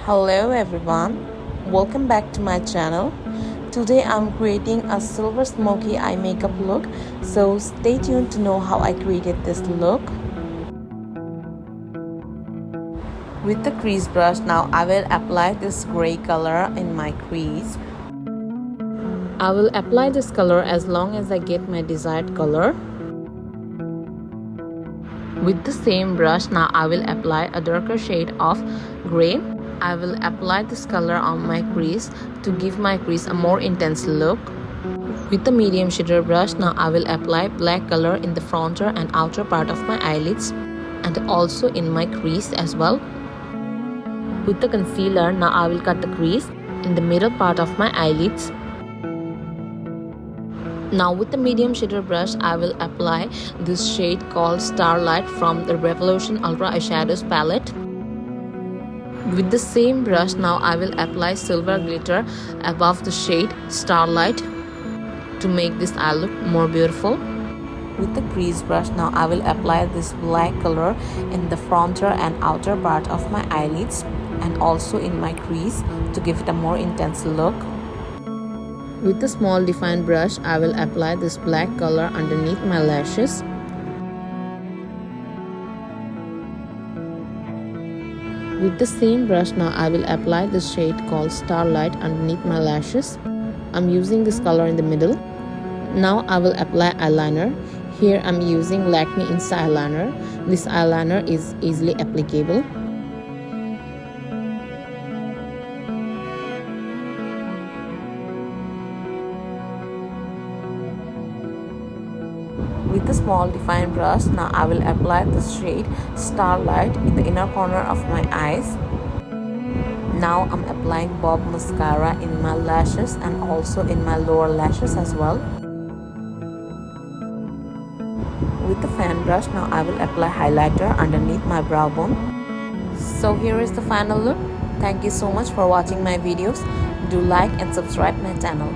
Hello everyone, welcome back to my channel. Today I'm creating a silver smoky eye makeup look, so stay tuned to know how I created this look. With the crease brush, now I will apply this gray color in my crease. I will apply this color as long as I get my desired color. With the same brush, now I will apply a darker shade of gray. I will apply this color on my crease to give my crease a more intense look. With the medium shader brush, now I will apply black color in the frontal and outer part of my eyelids and also in my crease as well. With the concealer, now I will cut the crease in the middle part of my eyelids. Now with the medium shader brush, I will apply this shade called Starlight from the Revolution Ultra Eyeshadows palette. With the same brush, now I will apply silver glitter above the shade Starlight to make this eye look more beautiful. With the crease brush, now I will apply this black color in the frontal and outer part of my eyelids and also in my crease to give it a more intense look. With the small defined brush, I will apply this black color underneath my lashes. With the same brush, now I will apply this shade called Starlight underneath my lashes. I'm using this color in the middle. Now I will apply eyeliner. Here I'm using Lakme Insta eyeliner. This eyeliner is easily applicable. With the small defined brush, now I will apply this shade Starlight in the inner corner of my eyes. Now I'm applying Bob mascara in my lashes and also in my lower lashes as well. With the fan brush, now I will apply highlighter underneath my brow bone. So here is the final look. Thank you so much for watching my videos. Do like and subscribe my channel.